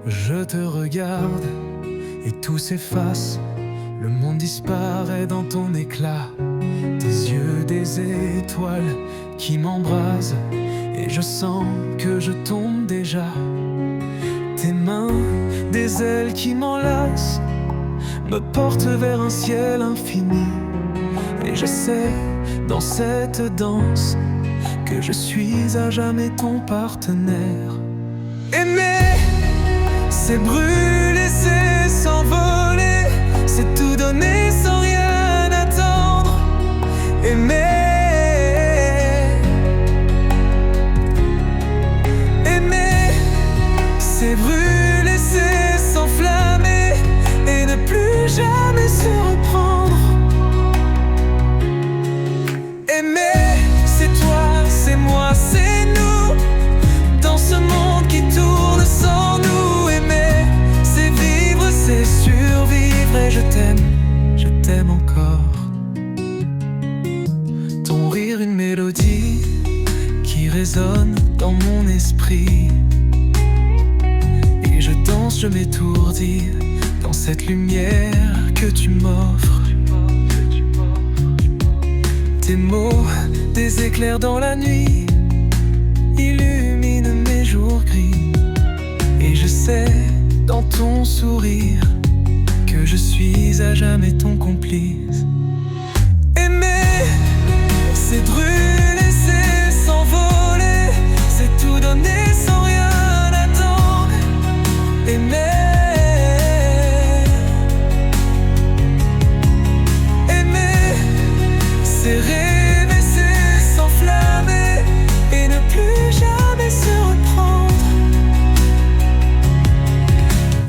Je te regarde et tout s'efface. Le monde disparaît dans ton éclat. Tes yeux des étoiles qui m'embrasent, et je sens que je tombe déjà. Tes mains, des ailes qui m'enlacent, me portent vers un ciel infini. Et je sais, dans cette danse, que je suis à jamais ton partenaire. Aimer, c'est brûler, c'est s'envoler, c'est tout donner sans rien attendre. Aimer, c'est brûler, c'est s'enflammer et ne plus jamais se reprendre. Aimer, c'est toi, c'est moi, c'est nous, dans ce monde qui tourne sans nous. Aimer, c'est vivre, c'est survivre, et je t'aime encore. Ton rire, une mélodie qui résonne dans mon esprit, et je danse, je m'étourdis dans cette lumière que tu m'offres. Tes mots, des éclairs dans la nuit, illuminent mes jours gris. Et je sais, dans ton sourire, que je suis à jamais ton complice. Aimer, c'est brûler, c'est s'envoler, c'est tout donner sans rien attendre. Aimer, c'est rêver, c'est s'enflammer et ne plus jamais se reprendre.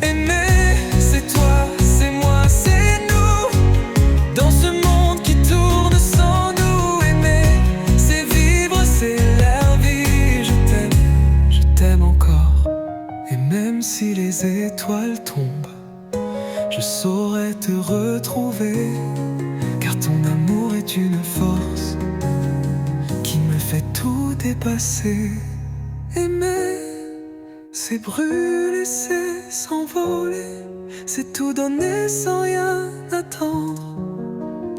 Aimer, c'est toi, c'est moi, c'est nous, dans ce monde qui tourne sans nous. Aimer, c'est vivre, c'est la vie. Je t'aime encore. Et même si les étoiles tombent, je saurais te retrouver, car ton amour est une force qui me fait tout dépasser. Aimer, c'est brûler, c'est s'envoler, c'est tout donner sans rien attendre.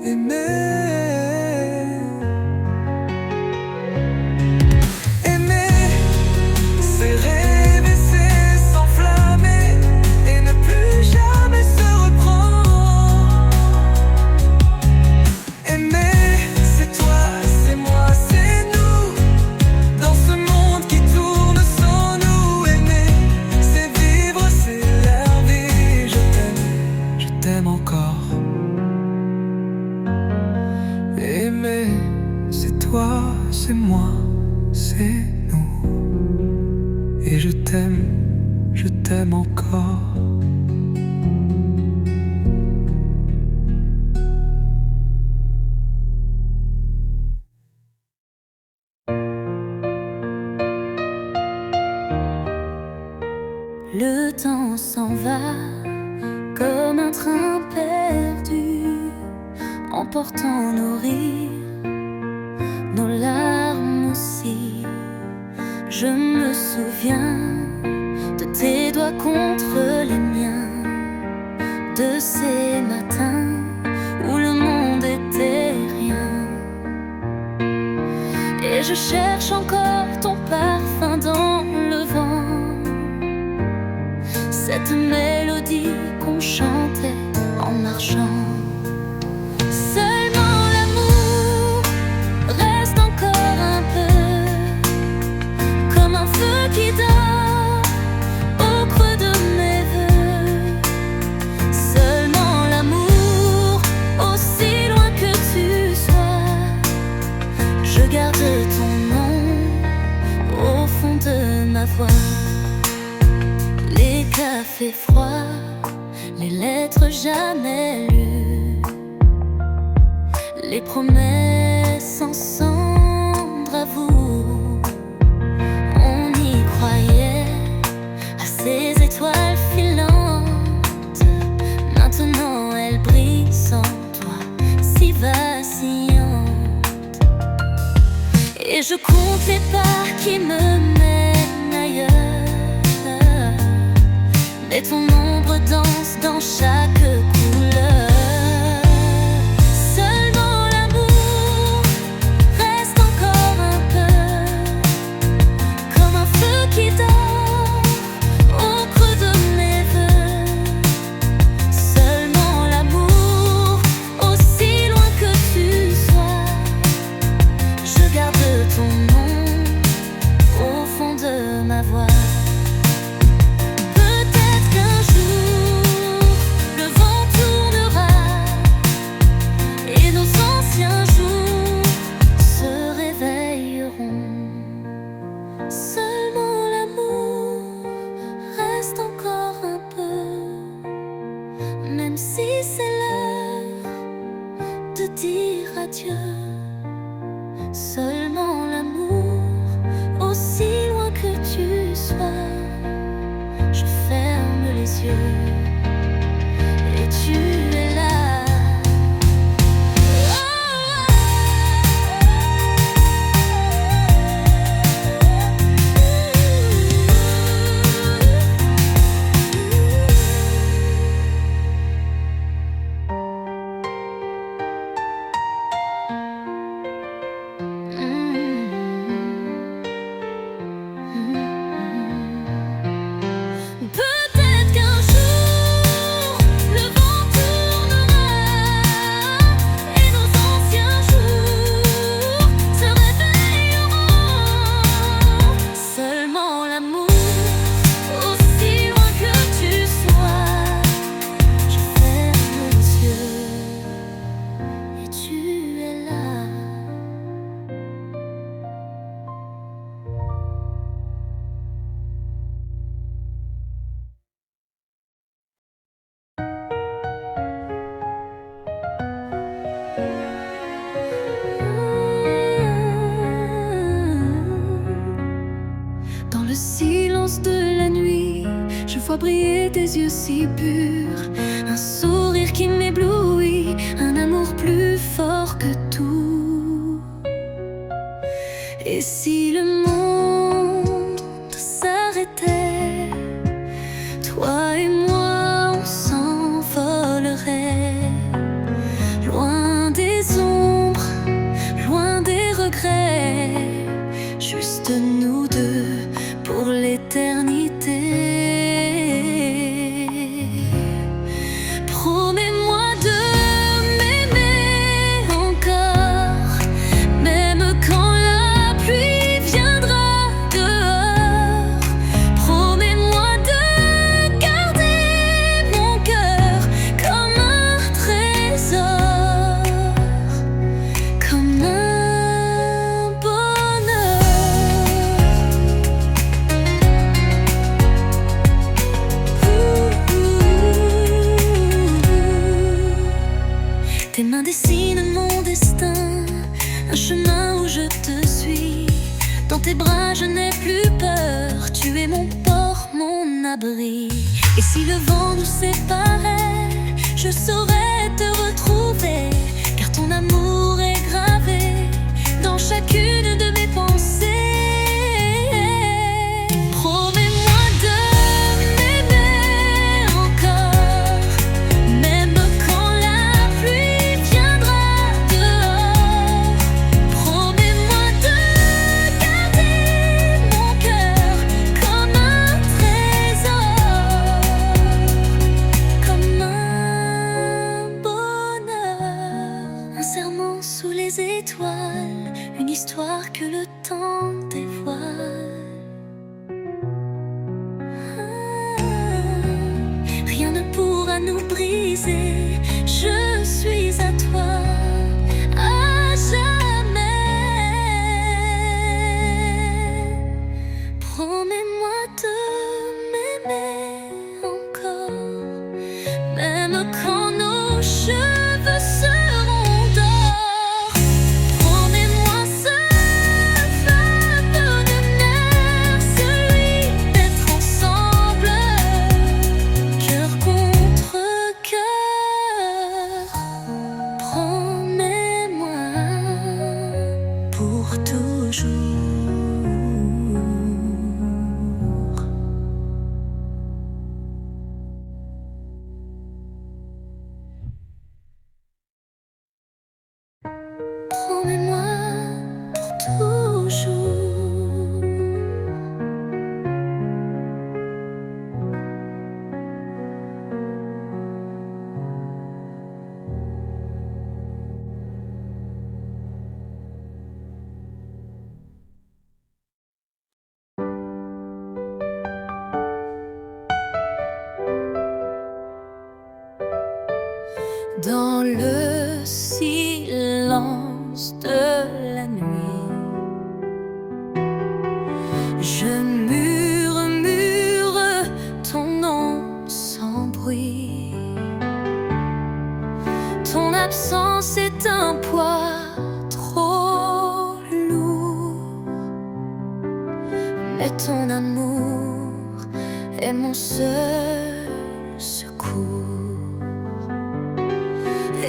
Aimer, c'est rêver, c'est s'enflammer et ne plus jamais se reprendre. Aimer, c'est toi, c'est moi, c'est nous, dans ce monde qui tourne sans nous. Aimer, c'est vivre, c'est la vie. Je t'aime encore. Aimer, c'est toi, c'est moi, c'est nous. Et je t'aime encore. Le temps s'en va comme un train perdu, emportant nos rires, nos larmes aussi. Je me souviens de tes doigts contre les miens, de ces matins où le monde était rien. Et je cherche encore ton parfum dans le vent, cette mélodie qu'on chantait en marchant. Seulement l'amour reste encore un peu, comme un feu qui dort au creux de mes voeux. Seulement l'amour, aussi loin que tu sois, je garde ton nom au fond de ma voix. Les cafés froids, les lettres jamais lues, les promesses en cendres à vous. On y croyait à ces étoiles filantes, maintenant elles brillent sans toi, si vacillantes. Et je compte les pas qui me mènent ailleurs, mais ton ombre danse dans chaque couleur. Seulement l'amour reste encore un peu, comme un feu qui dort au creux de mes voeux. Seulement l'amour, aussi loin que tu sois, je garde ton nom au fond de ma voix. Seulement l'amour reste encore un peu, même si c'est l'heure de dire adieu. Seulement l'amour, aussi loin que tu sois, je ferme les yeux et tu es là. Dans le silence de la nuit, je vois briller tes yeux si purs, un sourire qui m'éblouit, un amour plus fort que tout. Et si le monde s'arrêtait, toi et moi on s'envolerait, loin des ombres, loin des regrets, juste nous deux pour l'éternité. Promets-moi de m'aimer encore, même quand la pluie viendra dehors. Promets-moi de garder mon cœur comme un trésor, comme un bonheur. Tes mains dessinent mon destin, un chemin où je te suis. Dans tes bras je n'ai plus peur, tu es mon port, mon abri. Et si le vent nous séparait, je saurais te retrouver, car ton amour est gravé dans chacune de mes pensées. Promets-moi de m'aimer encore, même quand la pluie viendra dehors. Promets-moi de garder mon cœur comme un trésor, comme un bonheur. Un serment sous les étoiles, une histoire que le temps dévoile. Rien ne pourra nous briser, je suis à toi à jamais. Promets-moi de m'aimer encore, même quand nos cheveux seront d'or. Promets-moi ce feu bonheur, celui d'être ensemble, cœur contre cœur. Promets-moi pour toujours. Dans le silence de la nuit, je murmure ton nom sans bruit. Ton absence est un poids trop lourd, mais ton amour est mon seul secours.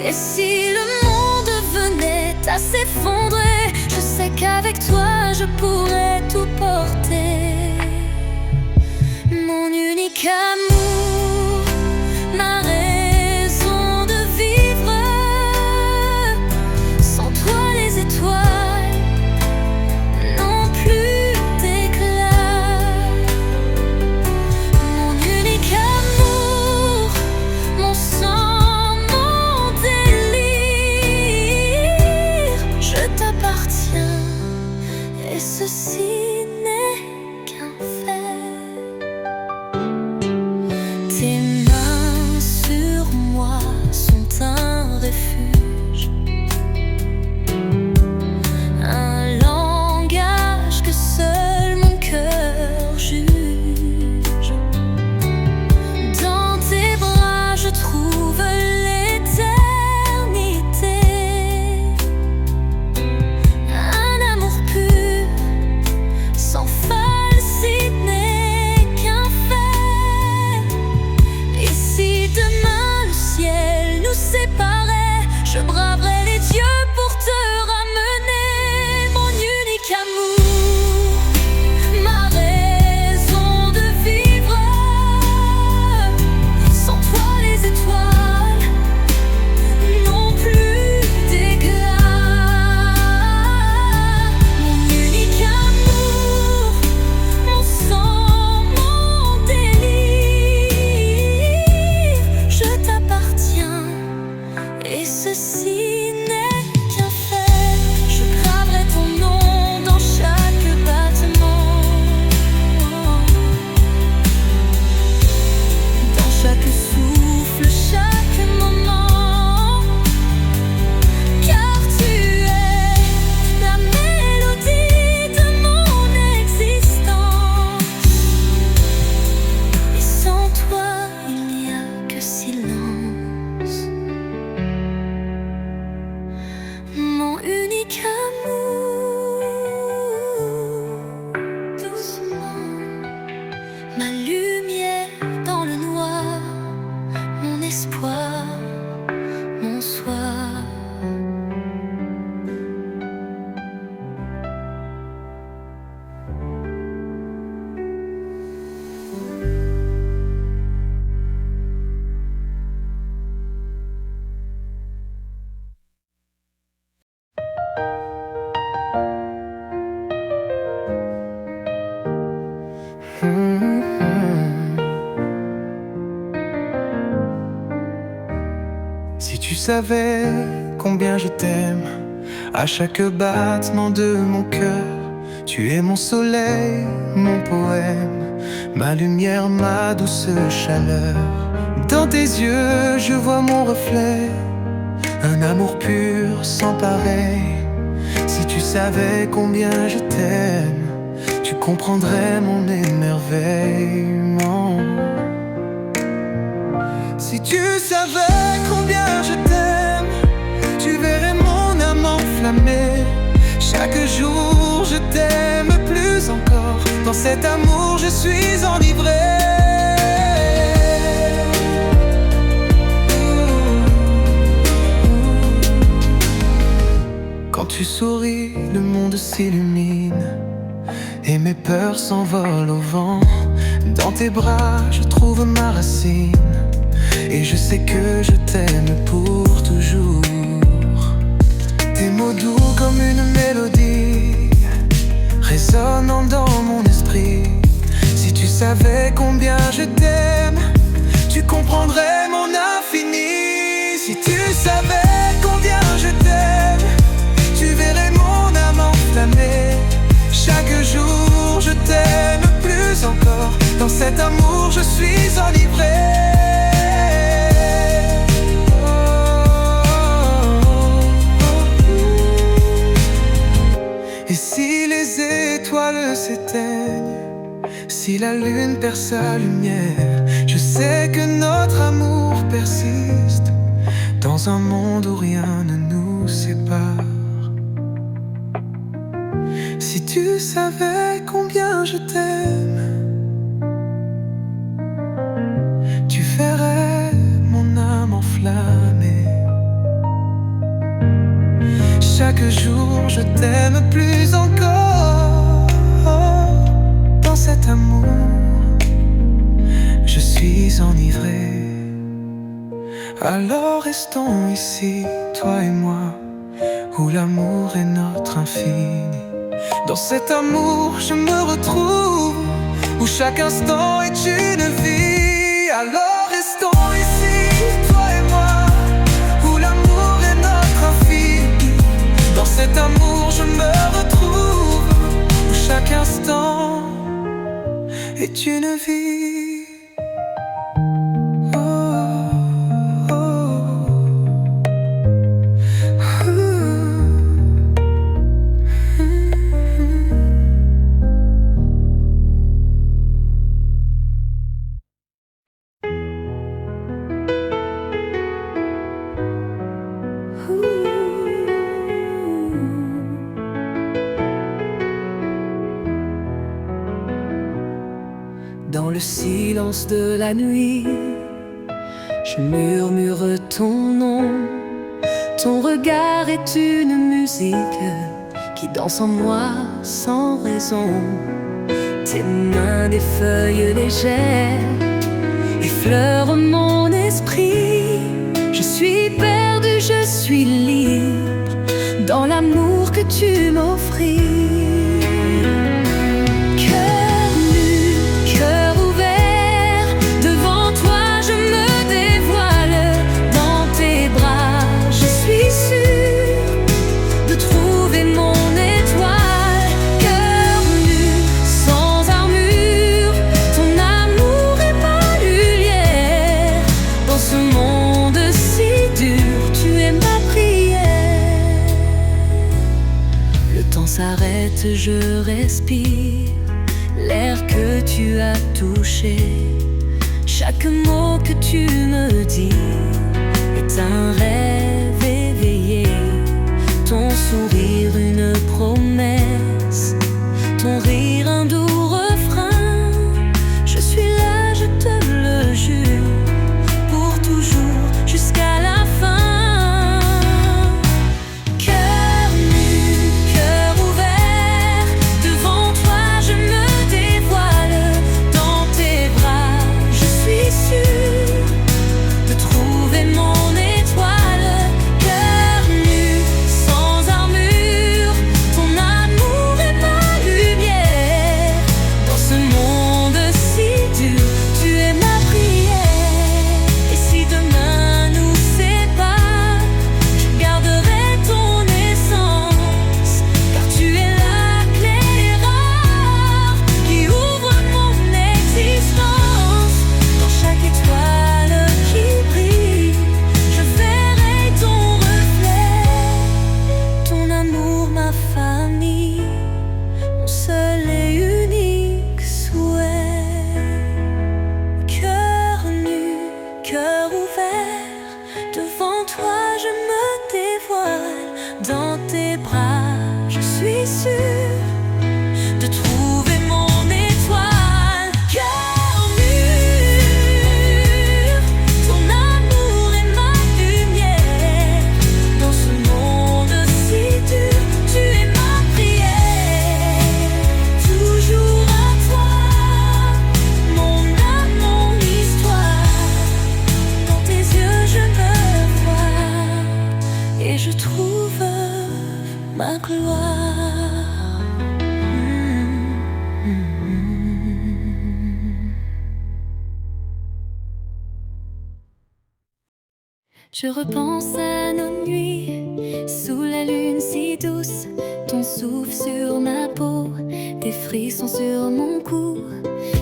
Et si le monde venait à s'effondrer, je sais qu'avec toi je pourrais tout porter. Mon unique amour, ma raison de vivre. Sans toi les étoiles n'ont plus d'éclat. Mon unique amour, mon sang, et ceci n'est qu'un fait. Tes mains sur moi sont un refuge, un langage que seul mon cœur juge. Dans tes bras je trouve l'éternité. Sans falsité n'est qu'un fait. Et si demain le ciel nous séparait, je braverais les dieux pour te ramener. Mon unique amour, ma raison de vivre. Sans toi les étoiles n'ont plus d'éclat. Mon unique amour, mon sang, mon délire, je t'appartiens et ceci n'est qu'un fait. Je graverai ton nom dans chaque battement, dans chaque souffle, chaque moment, car tu es la mélodie de mon existence. Et sans toi, il n'y a que silence. Mon unique amour, doucement, ma lumière dans le noir, mon espoir, mon soir. Si tu savais combien je t'aime, à chaque battement de mon cœur, tu es mon soleil, mon poème, ma lumière, ma douce chaleur. Dans tes yeux, je vois mon reflet, un amour pur sans pareil. Si tu savais combien je t'aime, tu comprendrais mon émerveillement. Si tu savais combien je t'aime, tu verrais mon âme enflammée. Chaque jour je t'aime plus encore, dans cet amour je suis enivré. Quand tu souris, le monde s'illumine et mes peurs s'envolent au vent. Dans tes bras je trouve ma racine, et je sais que je t'aime pour toujours. Tes mots doux comme une mélodie, résonnant dans mon esprit. Si tu savais combien je t'aime, tu comprendrais mon infini. Si tu savais combien je t'aime, tu verrais mon âme enflammée. Chaque jour je t'aime plus encore, dans cet amour je suis enivré. Oh. si les étoiles s'éteignent, si la lune perd sa lumière, je sais que notre amour persiste dans un monde où rien ne nous sépare. Si tu savais combien je t'aime, tu verrais mon âme enflammée. Chaque jour je t'aime plus encore. Dans cet amour, je suis enivré. Alors restons ici, toi et moi, où l'amour est notre infini. Dans cet amour je me retrouve, où chaque instant est une vie. Alors restons ici, toi et moi, où l'amour est notre infini. Dans cet amour je me retrouve, où chaque instant est une vie. Dans le silence de la nuit, je murmure ton nom. Ton regard est une musique qui danse en moi sans raison. Tes mains, des feuilles légères, effleurent mon esprit. Je suis perdu, je suis libre dans l'amour que tu m'offris. S'arrête, je respire l'air que tu as touché. Chaque mot que tu me dis est un rêve éveillé. Ton sourire, une promesse, ton rire, un doux refrain. Je suis là, je te le jure, pour toujours, jusqu'à la fin. Je repense à nos nuits, sous la lune si douce, ton souffle sur ma peau, tes frissons sur mon cou.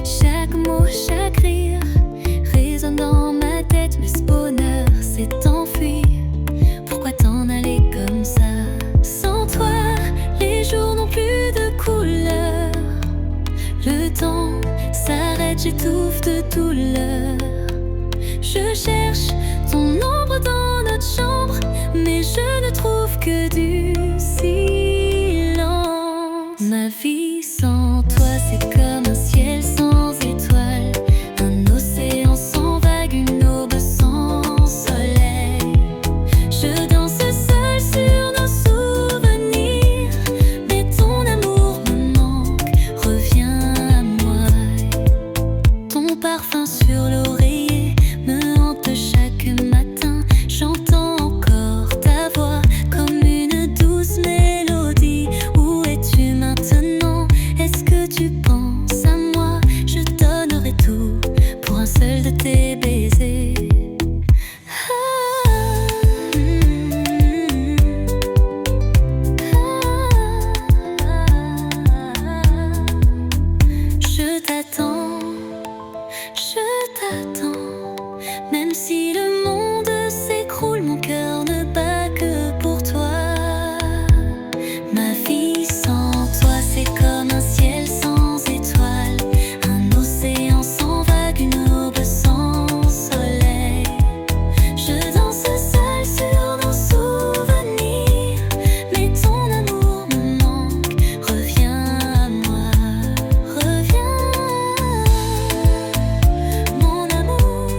Chaque mot, chaque rire résonne dans ma tête, mais ce bonheur s'est enfui. Pourquoi t'en aller comme ça? Sans toi, les jours n'ont plus de temps s'arrête, j'étouffe de douleur. Je cherche ton ombre dans notre chambre, mais je ne trouve que du silence. Ma vie sans toi, c'est comme un ciel sans étoiles, un océan sans vagues, une aube sans soleil. Je danse seule sur nos souvenirs, mais ton amour me manque, reviens à moi. Ton parfum sur l'oreiller me hante chaque matin. J'entends encore ta voix comme une douce mélodie. Où es-tu maintenant? Est-ce que tu penses à moi? Je donnerai tout pour un seul de tes baisers. Je t'attends, même si le monde s'écroule, mon cœur ne bat que pour toi. Ma vie sans toi, c'est comme un ciel sans étoiles, un océan sans vagues, une aube sans soleil. Je danse seule sur nos souvenirs, mais ton amour me manque, reviens à moi, reviens. Mon amour,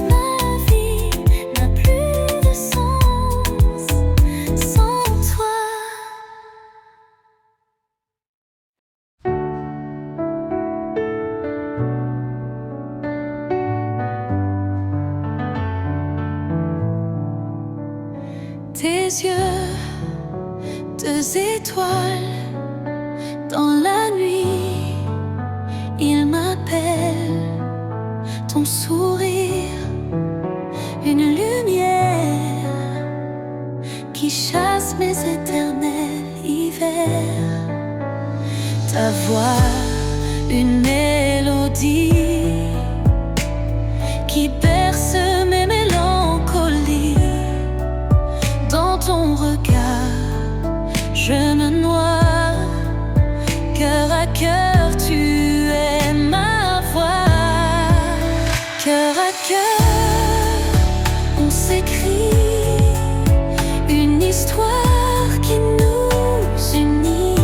ma vie n'a plus de sens sans toi. Tes yeux, deux étoiles dans la nuit, ils m'appellent. Ton sourire, une lumière qui chasse mes éternels hivers. Ta voix, une mélodie qui berce mes mélancolies. Dans ton regard, je me noie, cœur à cœur, tu es ma voix. Cœur à cœur, on s'écrit une histoire qui nous unit.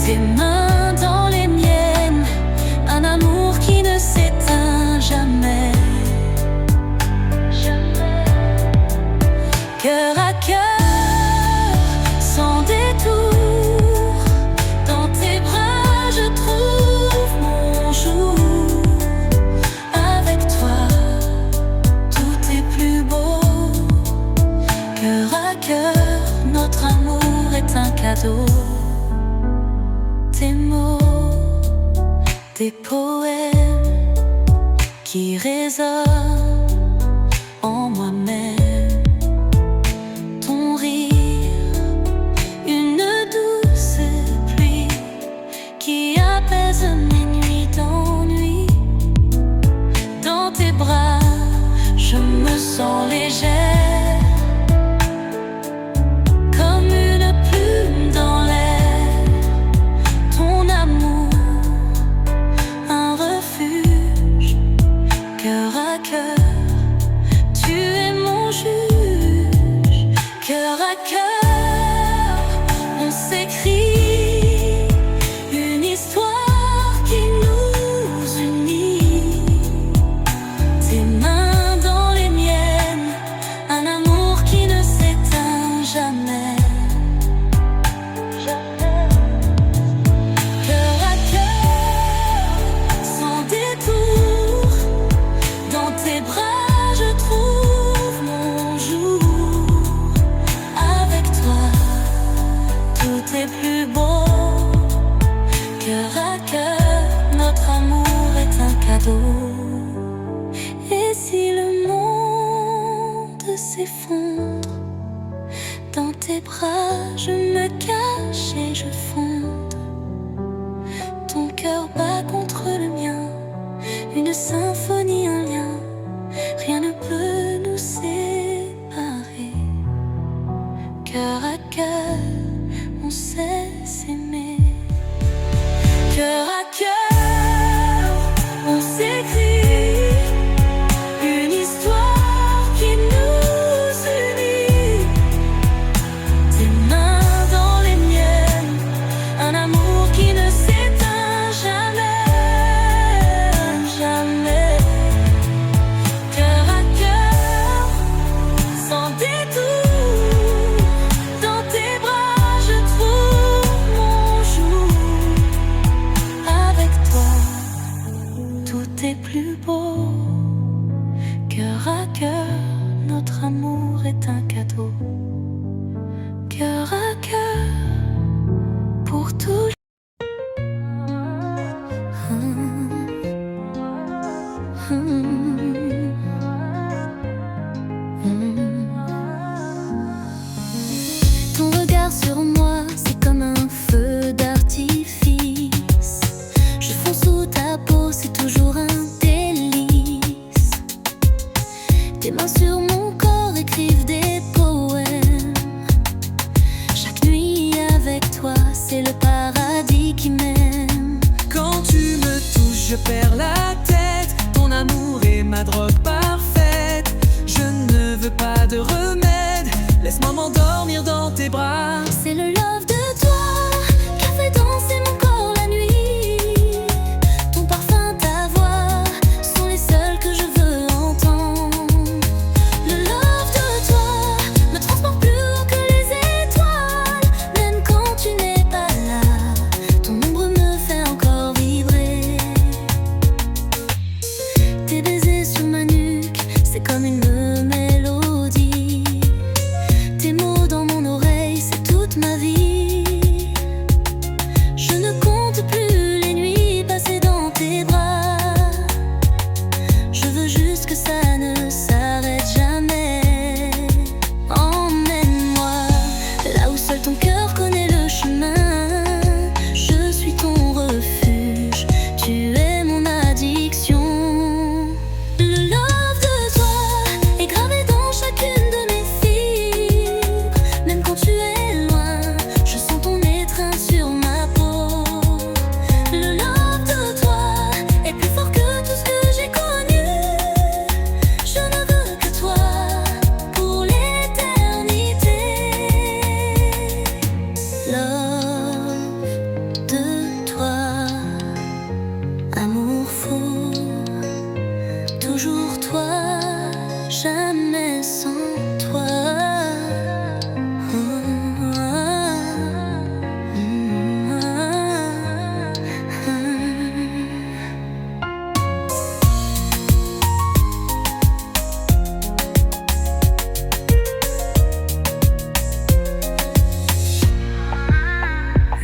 Tes mains dans les miennes, un amour qui ne s'éteint jamais. Cœur à cœur, sans détour, dans tes bras je trouve mon jour. Avec toi, tout est plus beau. Cœur à cœur, notre amour est un cadeau. Tes mots, des poèmes qui résonnent en moi-même. Ton rire, une douce pluie qui apaise mes nuits d'ennui. Dans tes bras, je me sens légère, comme une plume dans l'air. Ton amour, un refuge, cœur à cœur, tu es mon juge. Cœur à cœur, on s'écrit une histoire qui nous unit. Tes mains dans les miennes, un amour qui ne s'éteint jamais. Cœur à cœur, sans détour, dans tes bras je trouve mon jour. Avec toi, tout est plus beau. Cœur à cœur, notre amour est un cadeau. Et si le monde s'effondre, dans tes bras je me cache et je fonde. Ton cœur bat contre le mien, une symphonie, un lien, rien ne peut nous séparer. Cœur à cœur, on sait s'aimer. c'est le paradis qui m'aime. Quand tu me touches, je perds la tête. Ton amour est ma drogue parfaite. Je ne veux pas de remède. Laisse-moi m'endormir dans tes bras. C'est le love de toi qui a fait danser mon corps la nuit. Ton parfum, ta voix sont les seuls que je veux entendre. Le love de toi me transporte plus haut que les étoiles. Même quand tu n'es pas là, ton ombre me fait encore vibrer. Tes baisers sur ma nuque, c'est comme une mélodie. Tes mots dans mon oreille, c'est toute ma vie. Je ne compte plus les nuits passées dans tes bras. Je veux juste que ça ne s'arrête jamais. Emmène-moi là où seul ton cœur connaît le chemin. Je suis ton refuge, tu es mon addiction. Le love de toi est gravé dans chacune de mes fibres. Même quand tu es loin, je sens ton étreinte sur ma peau. Le love de toi est plus fort que tout ce que j'ai connu. Je ne veux que toi pour l'éternité. Love de toi, amour fou. Toujours toi, jamais sans toi.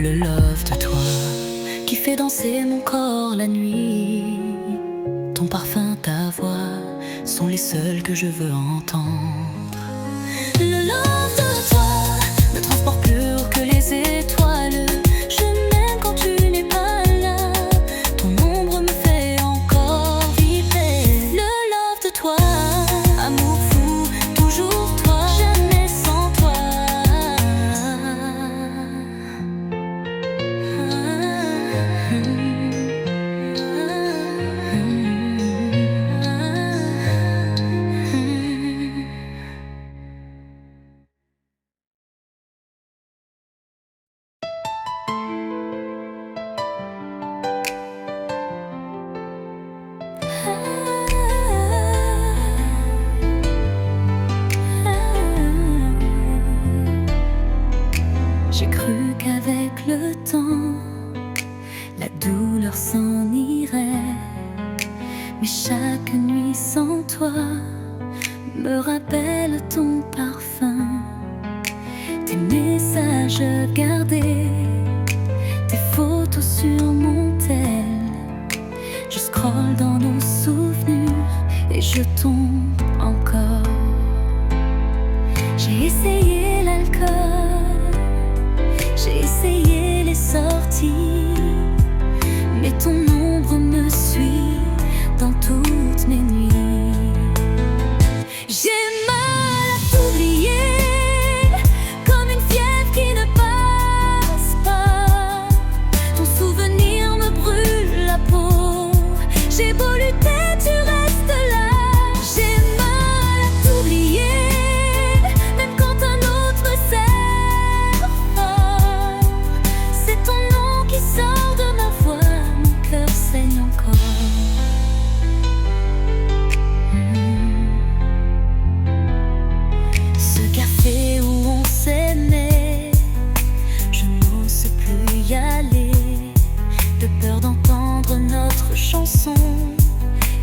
Le love de toi Qui fait danser mon corps la nuit. ton parfum, ta voix sont les seuls que je veux entendre. Le love de toi me transporte plus haut que les étoiles. Je m'aime quand tu n'es pas là. Ton ombre me fait encore vibrer. Le love de toi, amour fou, toujours toi, jamais sans toi. J'ai cru qu'avec le temps, la douleur s'en irait. Mais chaque nuit sans toi me rappelle ton parfum. Tes messages gardés, tes photos sur mon tel. Je scrolle dans nos souvenirs et je tombe encore. J'ai essayé l'alcool, j'ai essayé les sorties, mais ton ombre me suit dans toutes mes nuits. J'ai mal à t'oublier, comme une fièvre qui ne passe pas. Ton souvenir me brûle la peau. J'ai beau lutter, tu restes là. J'ai mal à t'oublier, même quand un autre me serre fort. C'est ton nom qui sort de ma voix, mon cœur saigne encore. Ce café où on s'aimait, je n'ose plus y aller, de peur d'entendre notre chanson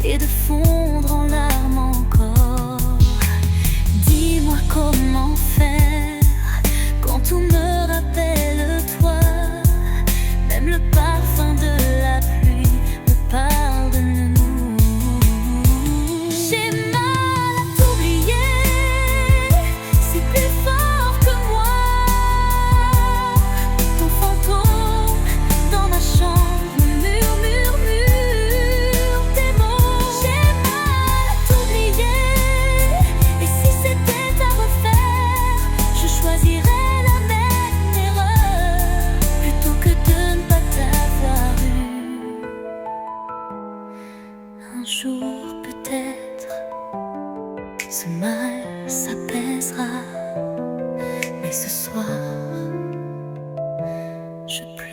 et de fondre en larmes encore. Dis-moi comment faire quand tout me rappelle toi. Même le parfum de la pluie me parle de nous. J'ai mal à t'oublier, c'est plus fort que moi. Ton fantôme dans ma chambre me murmure tes mots. J'ai mal à t'oublier,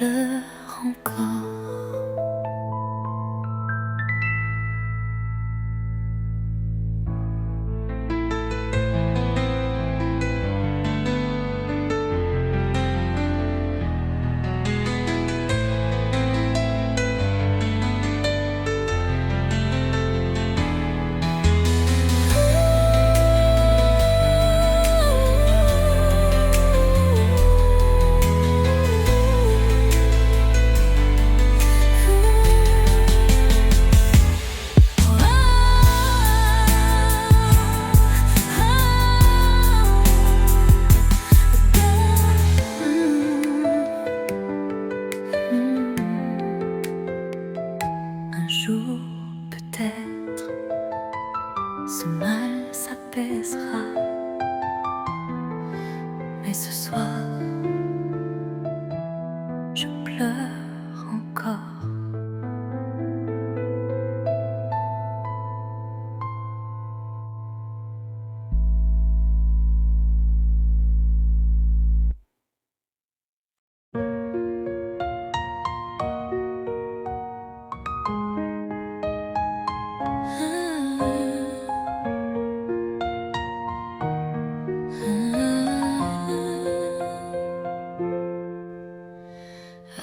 pleure encore. Un jour, peut-être, ce mal s'apaisera. Mais ce soir, je pleure encore.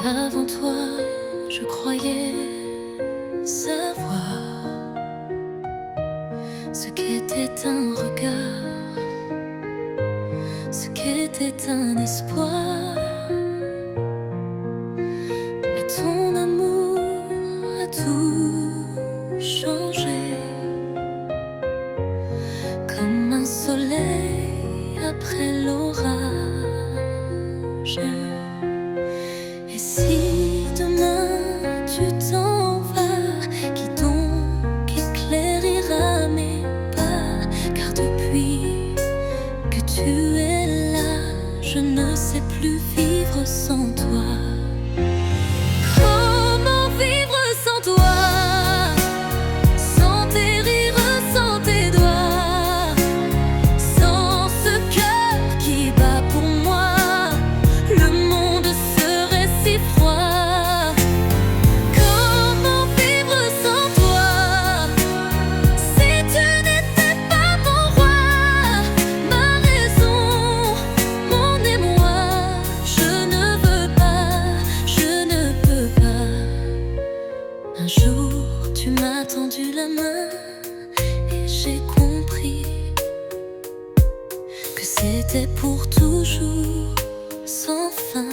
Avant toi, je croyais savoir ce qu'était un regard, ce qu'était un espoir. Mais ton amour a tout changé, comme un soleil après l'orage. Et si demain tu t'en vas, qui donc éclairira mes pas? Car depuis que tu es là, je ne sais plus vivre sans toi. Comment vivre sans toi? Sans tes rires, sans tes doigts, sans ce cœur qui bat pour moi. Le monde serait si froid. Comment vivre sans toi? Si tu n'étais pas mon roi, ma raison, mon émoi, je ne veux pas, je ne peux pas. Un jour, tu m'as tendu la main et j'ai compris que c'était pour toujours, sans fin.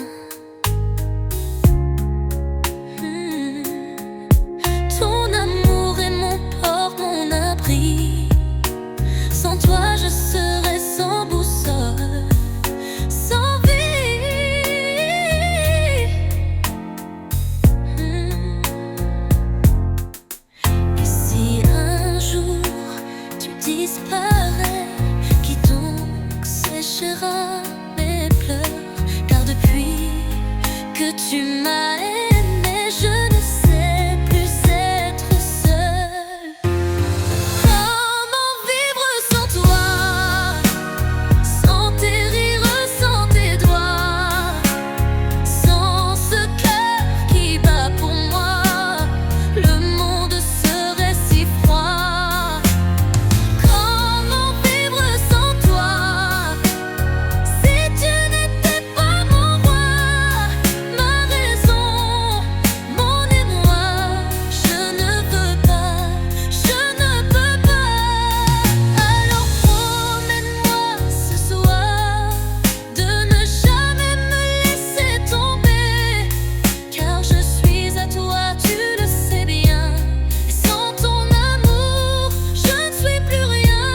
Ton amour est mon port, mon abri. Sans toi, je serais sans boussole, sans vie. Et si un jour tu disparais, qui donc séchera mes pleurs? Car depuis que tu m'as aimé, je ne sais plus être seule. Comment vivre sans toi? Sans tes rires, sans tes doigts, sans ce cœur qui bat pour moi. Le monde serait si froid. Comment vivre sans toi? Si tu n'étais pas mon roi, ma raison, mon émoi, je ne veux pas, je ne peux pas. Alors promets-moi ce soir de ne jamais me laisser tomber, car je suis à toi, tu le sais bien. Et sans ton amour, je ne suis plus rien.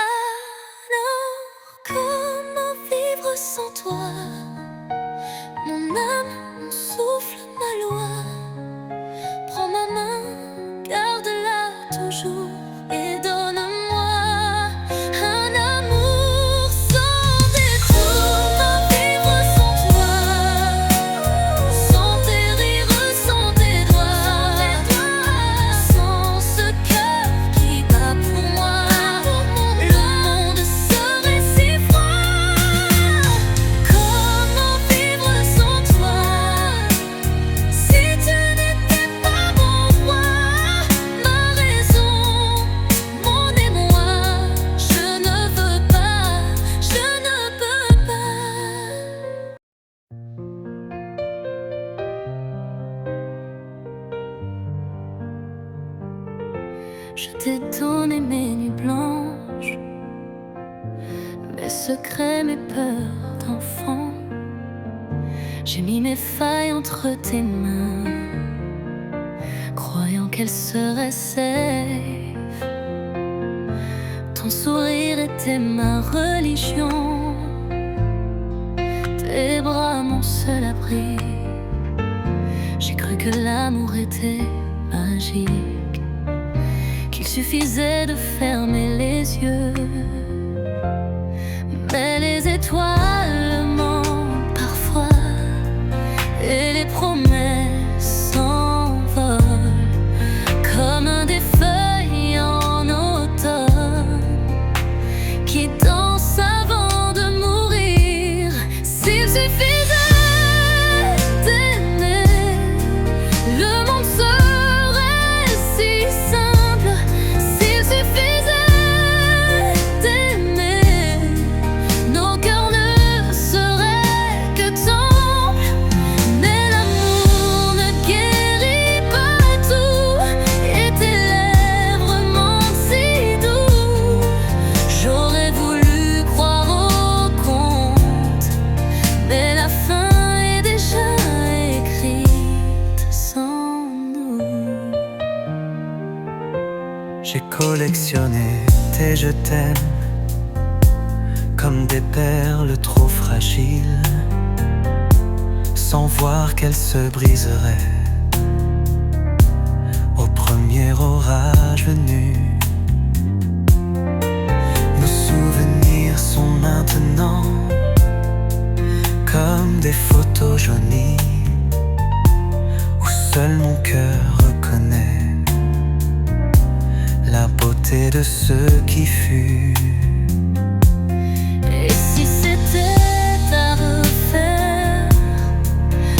Alors comment vivre sans toi? Mon âme, mon souffle, ma loi. Prends ma main, garde-la toujours et donne-moi un amour sans détour. Comment vivre sans toi? Sans tes rires, sans tes doigts, sans ce cœur qui bat pour moi. Le monde serait si froid. Comment vivre sans toi? Je t'ai donné mes nuits blanches, mes secrets, mes peurs d'enfant. J'ai mis mes failles entre tes mains, croyant qu'elles seraient safe. Ton sourire était ma religion, tes bras mon seul abri. J'ai cru que l'amour était magique, qu'il suffisait de fermer les yeux. Mais les étoiles mentent parfois, et les promesses s'envolent comme des feuilles en automne qui dansent avant de mourir. S'il suffisait d'aimer, le monde serait si simple. S'il suffisait d'aimer, nos cœurs ne seraient que temples. Mais l'amour ne guérit pas tout, et tes lèvres mentent si doux. J'aurais voulu croire au conte, mais la fin est déjà écrite sans nous. J'ai collectionné tes je t'aime comme des perles trop fragiles, sans voir qu'elles se briseraient au premier orage venu. Nos souvenirs sont maintenant comme des photos jaunies, où seul mon cœur reconnaît la beauté de ce qui fut. Et si c'était à refaire,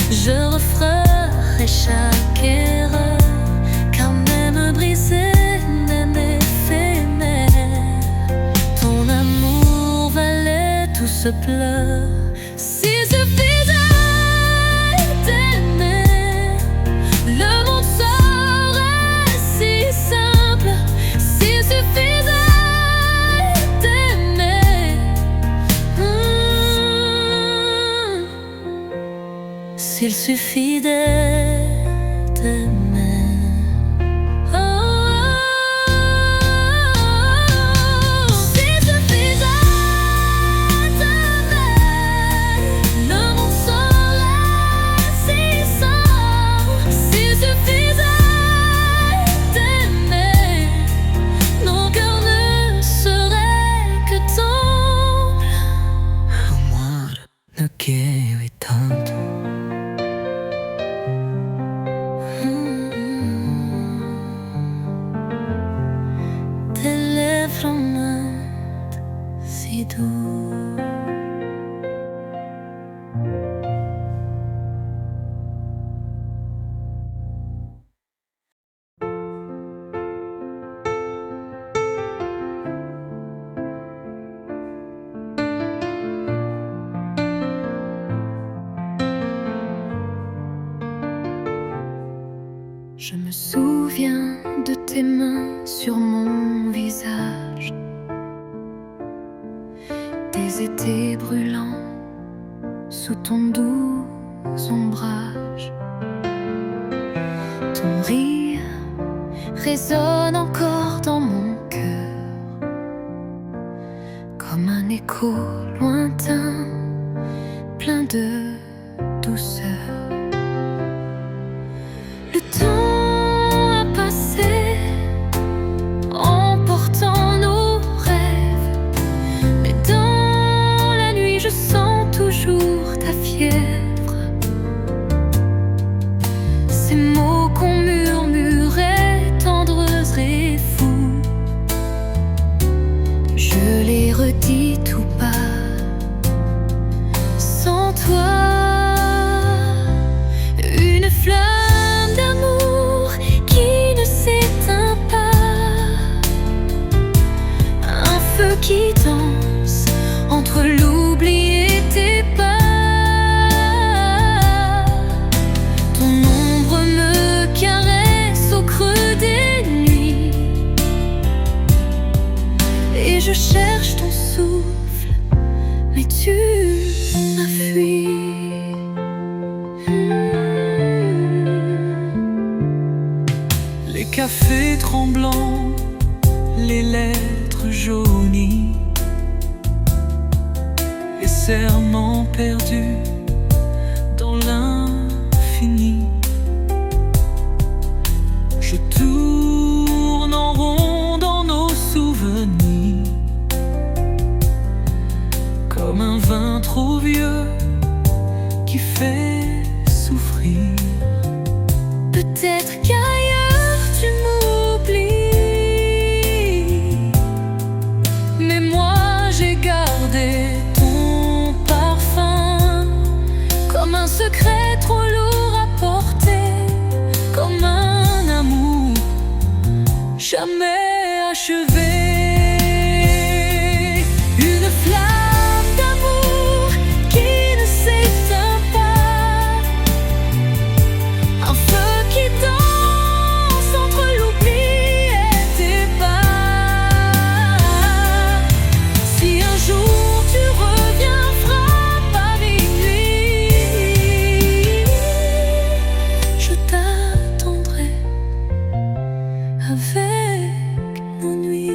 je referais chaque erreur, car même brisé, même éphémère, ton amour valait tout ce pleur. S'il suffisait d'aimer, le monde serait si simple. S'il suffisait d'aimer, s'il suffit d'aimer. Oh, s'il suffisait d'aimer, le monde serait si simple. S'il suffisait d'aimer, nos cœurs ne seraient que temples. Amor no quiero tanto. Tes lèvres mentent si doux. Je me souviens de tes mains sur mon visage, des étés brûlants sous ton doux ombrage. Ton rire résonne encore dans mon cœur, comme un écho lointain, plein de douceur. Le temps a passé, emportant nos rêves, mais dans la nuit je sens toujours ta fièvre. Ces mots qu'on murmurait, tendres et fous, je les redis tout bas. Sans toi, café tremblant, les lettres jaunies, les serments perdus dans l'infini. Je tourne en rond dans nos souvenirs, comme un vin trop vieux qui fait souffrir. Peut-être qu'ailleurs tu m'oublies, mais moi j'ai gardé ton parfum comme un secret trop lourd à porter, comme un amour jamais achevé. Une flamme d'amour qui ne s'éteint pas, un feu qui danse entre l'oubli et tes pas. Si un jour tu reviens, frappe à minuit, je t'attendrai avec nos nuits.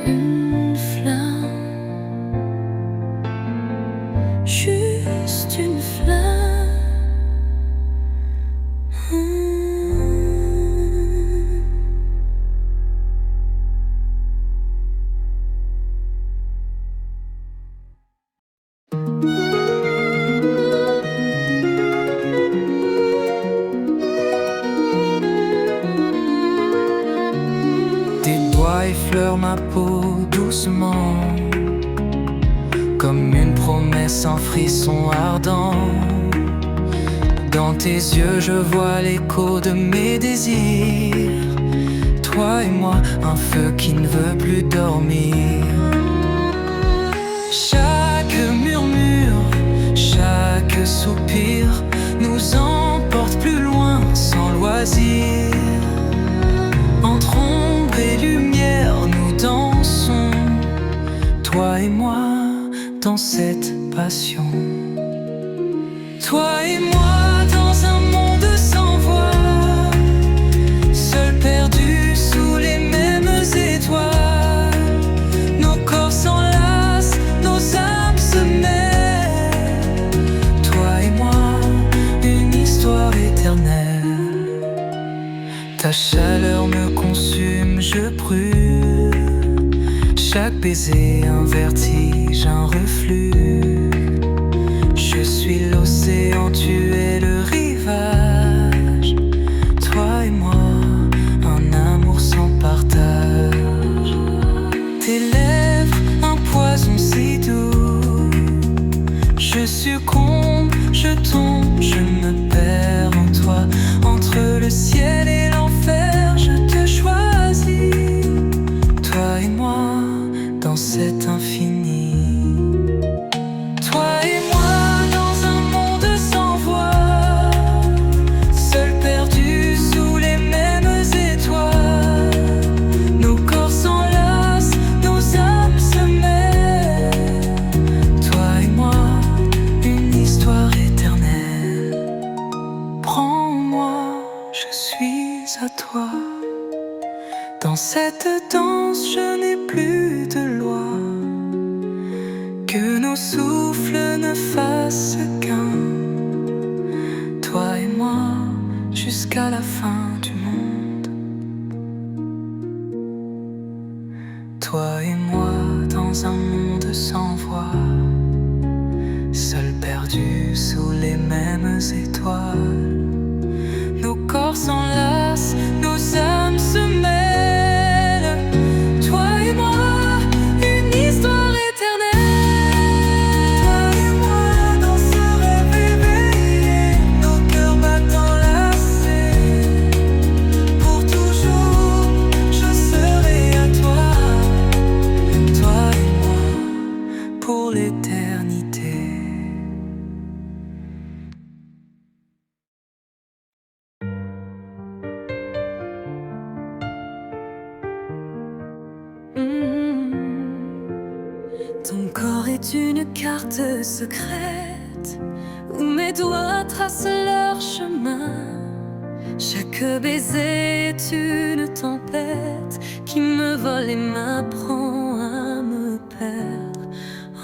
Une flamme, juste une flamme. Tes doigts effleurent ma peau doucement, comme une promesse en frisson ardent. Dans tes yeux je vois l'écho de mes désirs. Toi et moi, un feu qui ne veut plus dormir. Chaque murmure, chaque soupir nous emporte plus loin sans loisir. Entre ombre et lumière nous dansons, toi et moi, dans cette passion. Toi et moi dans un monde sans voix, seuls perdus sous les mêmes étoiles. Nos corps s'enlacent, nos âmes se mêlent. Toi et moi, une histoire éternelle. Ta chaleur me consume, je brûle. Chaque baiser, un vertige, un reflux. Je suis l'océan, tu es le rivage. Toi et moi, un amour sans partage. Tes lèvres, un poison si doux. Je succombe, je tombe, je me perds en toi. Entre le ciel et l'enfer, je te choisis. Toi et moi, dans cet infini. Toi et moi dans un monde sans voix, seuls perdus sous les mêmes étoiles. Nos corps s'enlacent, nos âmes se mêlent. Toi et moi, une histoire éternelle. Prends-moi, je suis à toi. Dans cette danse, je n'ai plus de loi. Que nos souffles ne fassent qu'un. Toi et moi, jusqu'à la fin du monde. Toi et moi, dans un monde sans voix, seuls perdus sous les mêmes étoiles. Nos corps s'enlacent, nos âmes se mêlent. Toi et moi, une histoire éternelle. Toi et moi, dans ce rêve éveillé, nos cœurs battant lassés. Pour toujours, je serai à toi. Toi et moi, pour l'éternité. Ton corps est une carte secrète planète où mes doigts tracent leur chemin. Chaque baiser est une tempête qui me vole et m'apprend à me perdre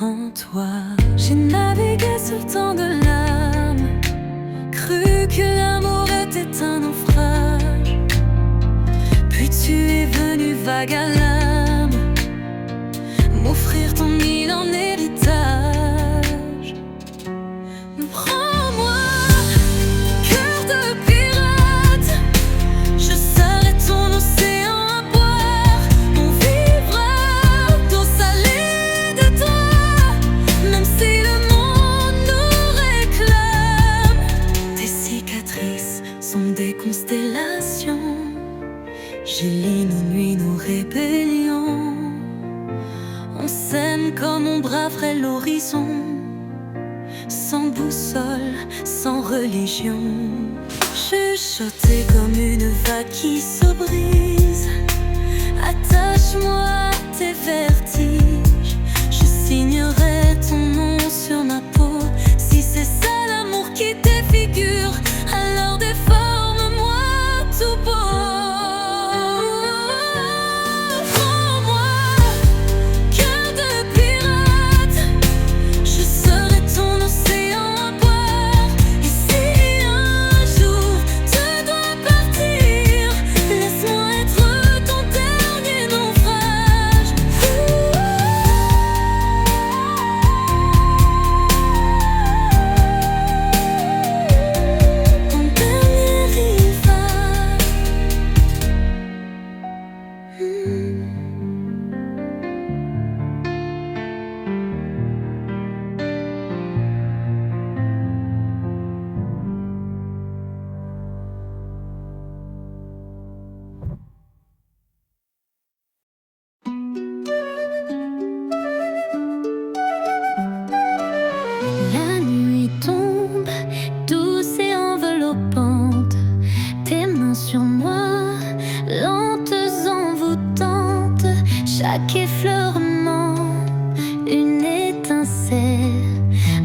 en toi. J'ai navigué sur tant de lames, cru que l'amour était un naufrage. Puis tu es venu vague à l'âme, m'offrir ton île en héritage. Prends-moi, cœur de pirate, je serai ton océan à boire. On vivra d'eau salée de toi, même si le monde nous réclame. Tes cicatrices sont des constellations, j'élis nos nuits, nos rébellions. On s'aime comme on braverait l'horizon, sans boussole, sans religion. Chuchoté comme une vague qui se brise, attache-moi à tes vertiges. Je signerai ton nom sur ma peau. Si c'est ça l'amour qui défigure, alors déforme-moi tout beau. La nuit tombe, douce et enveloppante, tes mains sur moi, lentes, envoûtantes. Chaque effleurement, une étincelle.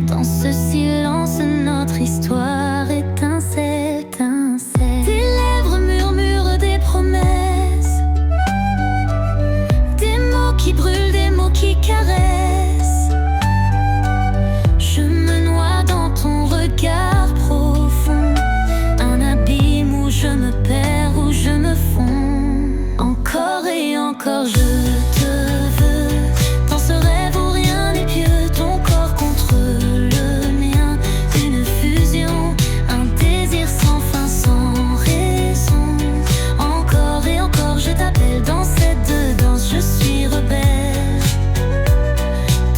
Dans ce silence, notre histoire étincelle, étincelle. Tes lèvres murmurent des promesses, des mots qui brûlent, des mots qui caressent. Je me noie dans ton regard profond, un abîme où je me perds, où je me fonds. Encore et encore je te veux, dans ce rêve où rien n'est pieux, ton corps contre le mien, une fusion, un désir sans fin, sans raison. Encore et encore je t'appelle dans cette danse, je suis rebelle.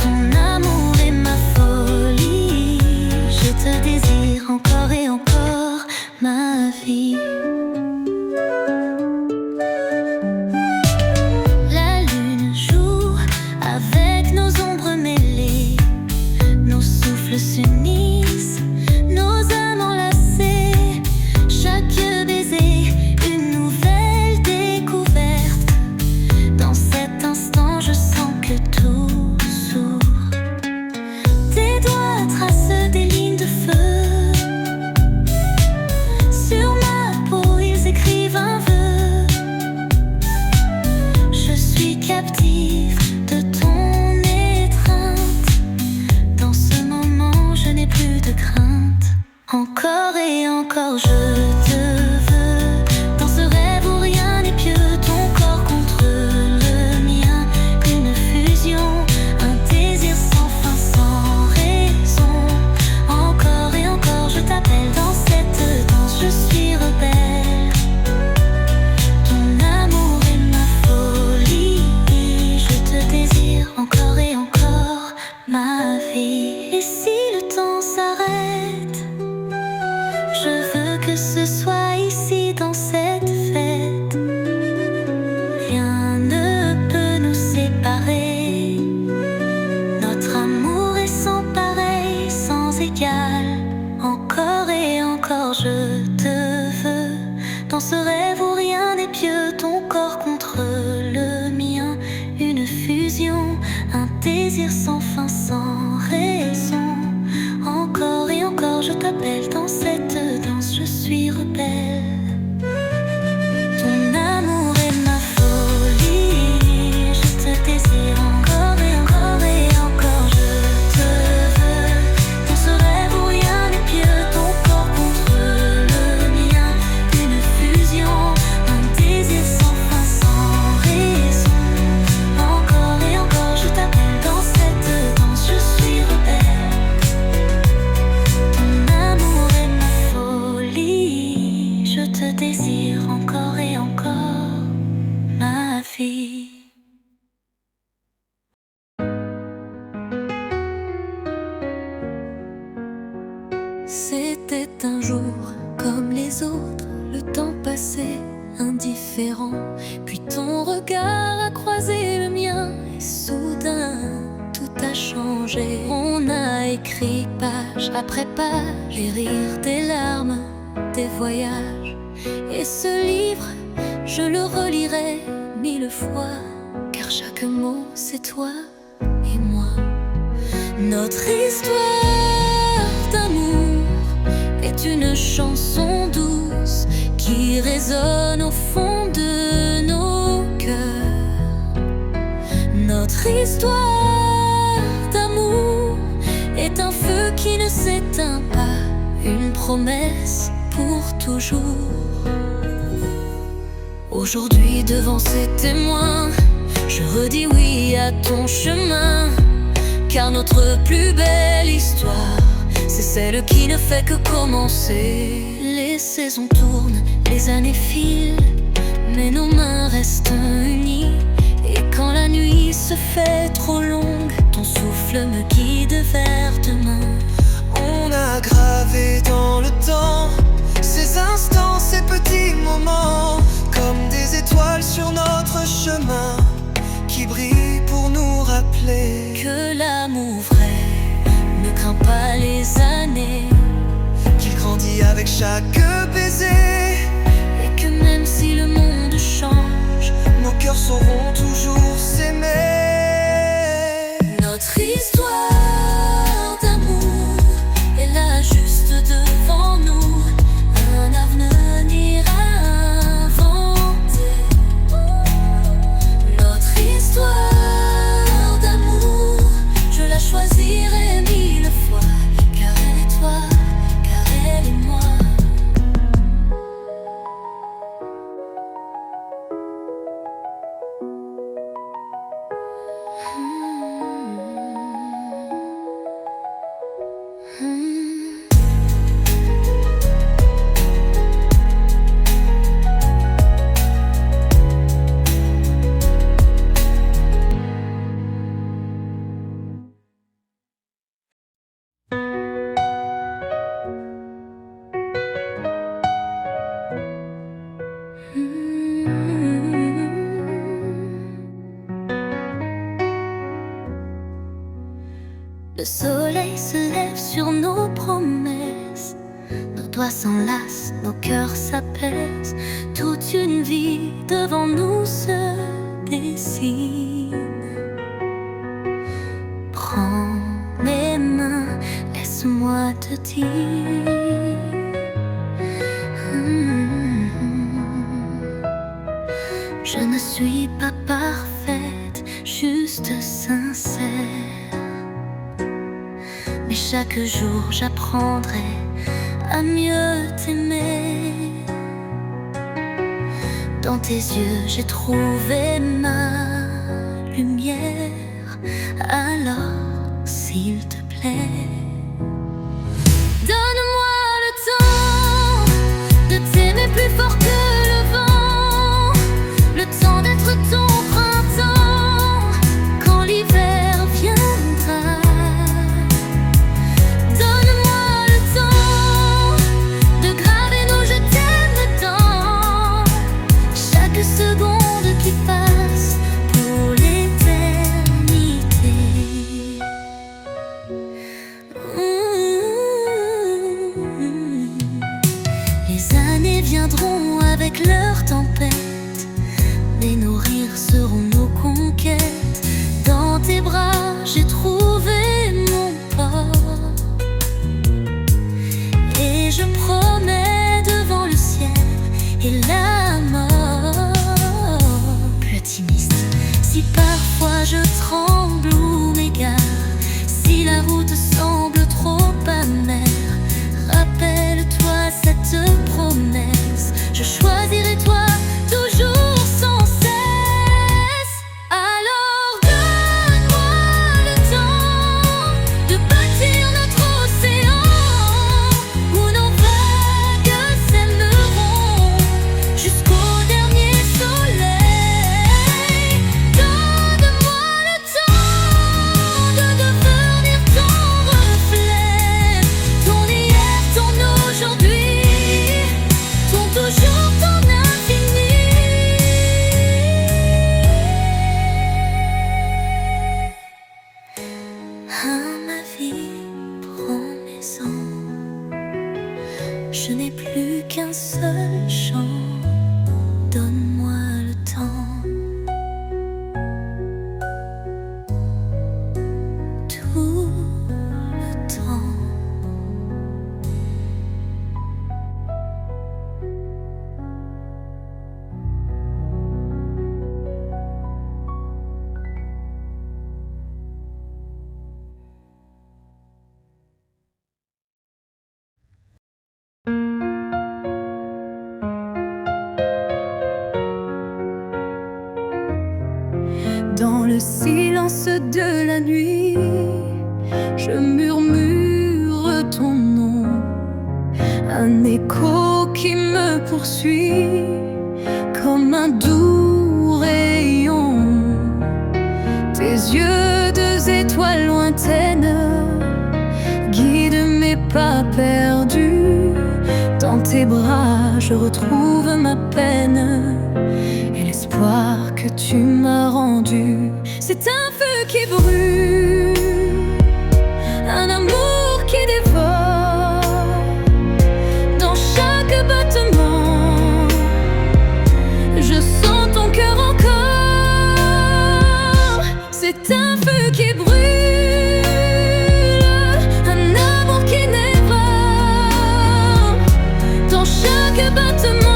Ton amour est ma folie, je te désire encore et encore, ma vie. La lune joue avec nos ombres mêlées, nos souffles s'unissent, nos âmes enlacées. Chaque baiser, une nouvelle découverte. Dans cet instant, je sens que tout s'ouvre. Tes doigts tracent des lignes de feu, sur ma peau ils écrivent un vœu. Je suis captive de ton étreinte, dans ce moment je n'ai plus de crainte. Encore et encore je te veux, dans ce rêve où rien n'est pieux, ton corps contre le mien, une fusion, un désir sans fin, sans raison. Encore et encore je t'appelle dans cette danse, je suis rebelle. Ton amour est ma folie, je te désire encore et encore, ma vie. Et si le temps s'arrête, je veux que ce soit ici dans cette fête. Rien ne peut nous séparer, notre amour est sans pareil, sans égal. Encore et encore je te veux, dans ce rêve où rien n'est pieux, ton corps contre le mien, une fusion, un désir sans fin, sans raison. Encore je t'appelle dans cette danse, je suis rebelle. Ton amour est ma folie, je te désire encore et encore et encore, je te veux. Dans ce rêve où rien n'est pieux, ton corps contre le mien, une fusion, un désir sans fin, sans raison. Encore et encore, je t'appelle dans cette danse, je suis rebelle. Ton amour est ma folie, je te désire encore et encore, ma vie. C'était un jour comme les autres, le temps passait indifférent. Puis ton regard a croisé le mien et soudain tout a changé. On a écrit page après page, les rires, des larmes, des voyages. Et ce livre, je le relirai 1000 fois, car chaque mot c'est toi et moi. Notre histoire d'amour est une chanson douce qui résonne au fond de nos cœurs. Notre histoire d'amour est un feu qui ne s'éteint pas, une promesse pour toujours. Aujourd'hui devant ces témoins, je redis oui à ton chemin, car notre plus belle histoire, c'est celle qui ne fait que commencer. Les saisons tournent, les années filent, mais nos mains restent unies. Et quand la nuit se fait trop longue, ton souffle me guide vers demain. On a gravé dans le temps ces instants, ces petits moments, comme des étoiles sur notre chemin, qui brillent pour nous rappeler que l'amour vrai ne craint pas les années, qu'il grandit avec chaque baiser, et que même si le monde change, nos cœurs sauront toujours s'aimer. Notre histoire d'amour est là juste devant nous, un avenir à inventer. Notre histoire d'amour, je la choisirai 1000 fois, car elle est toi, car elle est moi. Le soleil se lève sur nos promesses, nos doigts s'enlacent, nos cœurs s'apaisent. Toute une vie devant nous se dessine. Prends mes mains, laisse-moi te dire je ne suis pas parfaite, juste sincère. Mais chaque jour j'apprendrai à mieux t'aimer. Dans tes yeux j'ai trouvé ma lumière. Alors s'il te plaît, donne-moi le temps de t'aimer plus fort que le vent, le temps d'être ton printemps quand l'hiver viendra. Donne-moi le temps de graver nos je t'aime dedans, chaque seconde qui passe pour l'éternité. Les années viendront avec Ah, ma vie prend maison. Je n'ai plus qu'un seul chant. Donne-moi le temps. Tout le temps. Dans le silence de la nuit, je murmure ton nom, un écho qui me poursuit comme un doux rayon. Tes yeux, deux étoiles lointaines, guident mes pas perdus. Dans tes bras, je retrouve ma peine et l'espoir que tu m'as rendu. C'est un feu qui brûle, un amour qui dévore. Dans chaque battement, je sens ton cœur encore. C'est un feu qui brûle, un amour qui dévore. Dans chaque battement,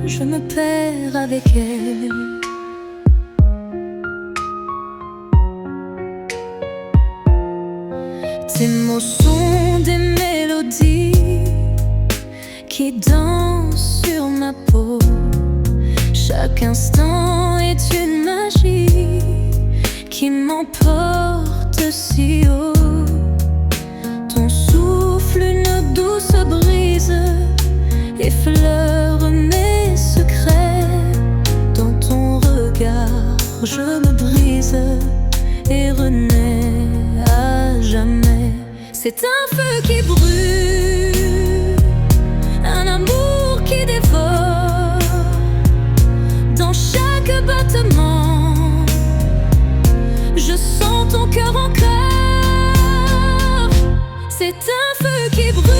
je me perds avec elle. Tes mots sont des mélodies qui dansent sur ma peau. Chaque instant est une magie qui m'emporte si haut. Ton souffle, une douce brise, effleure mes secrets. Dans ton regard, je me brise et renais à jamais. C'est un feu qui brûle, un amour qui dévore. Dans chaque battement, je sens ton cœur encore. C'est un feu qui brûle,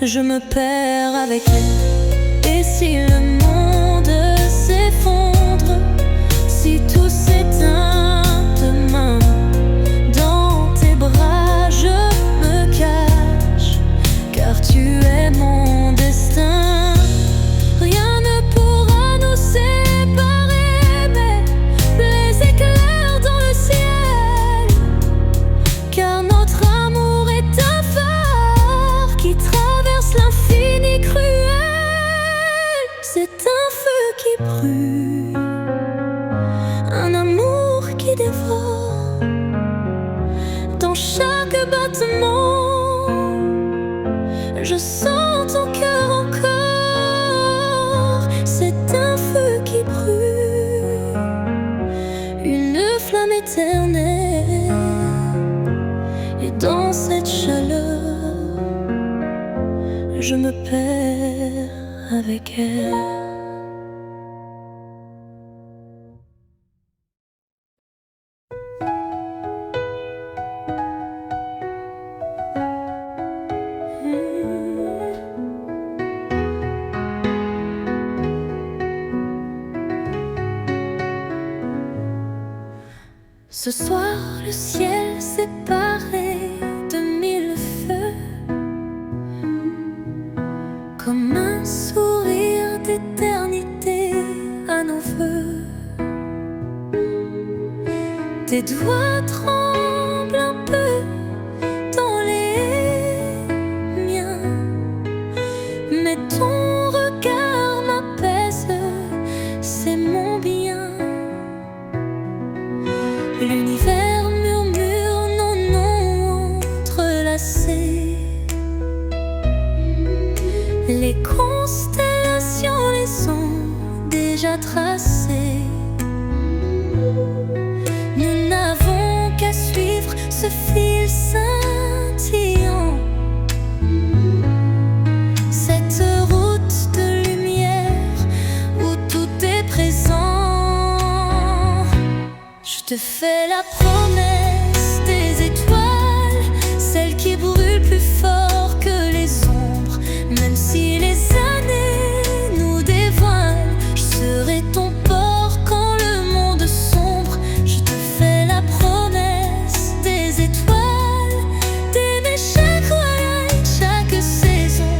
je me perds avec elle. Et si le monde s'effondre, si tout s'éteint demain, dans tes bras je me cache, car tu es mon destin. Rien ne pourra nous séparer, mais les éclairs dans le ciel, car notre amour est un phare qui traverse l'infini cruel. C'est un feu qui brûle, un amour qui dévore. Dans chaque battement, je sens ton cœur encore. C'est un feu qui brûle, une flamme éternelle. Et dans cette chaleur, je me perds avec elle. Ce soir, le ciel s'est paré de mille feux, comme un sourire d'éternité à nos voeux. Tes doigts tremblent un peu dans les Les constellations les ont déjà tracées. Nous n'avons qu'à suivre ce fil scintillant, cette route de lumière où tout est présent. Je te fais la promesse des étoiles, celles qui brûlent plus fort que les ombres. Même si les années nous dévoilent, je serai ton port quand le monde sombre. Je te fais la promesse des étoiles, d'aimer chaque twilight, chaque saison.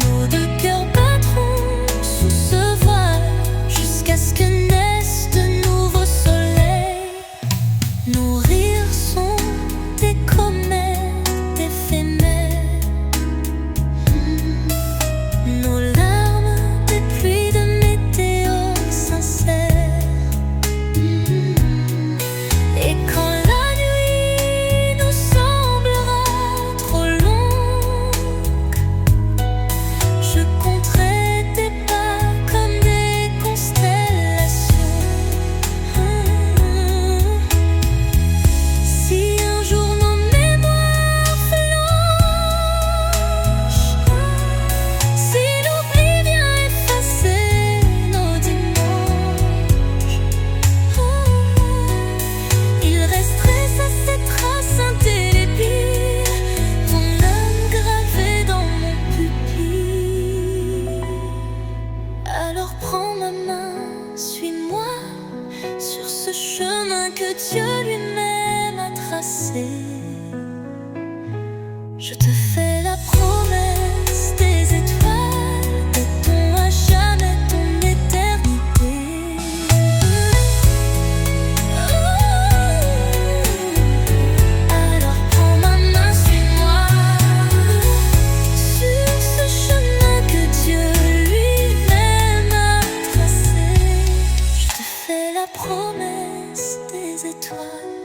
Nos deux cœurs battront sous ce voile jusqu'à ce que naissent de nouveaux soleils. Nos rires sont des comètes éphémères, nos larmes des pluies de météores sincères. Et quand la nuit nous semblera trop longue, je compterai tes pas comme des constellations. Si un jour nos mémoires flanchent, si l'oubli vient effacer nos dimanches, il resterait ça, ces traces indélébiles, ton âme gravée dans mon pupille. Alors prends ma main, suis-moi sur ce chemin que Dieu lui-même a tracé. Je te fais la promesse des étoiles, de ton à jamais, ton éternité. Alors prends ma main, suis-moi sur ce chemin que Dieu lui-même a tracé. Je te fais la promesse des étoiles.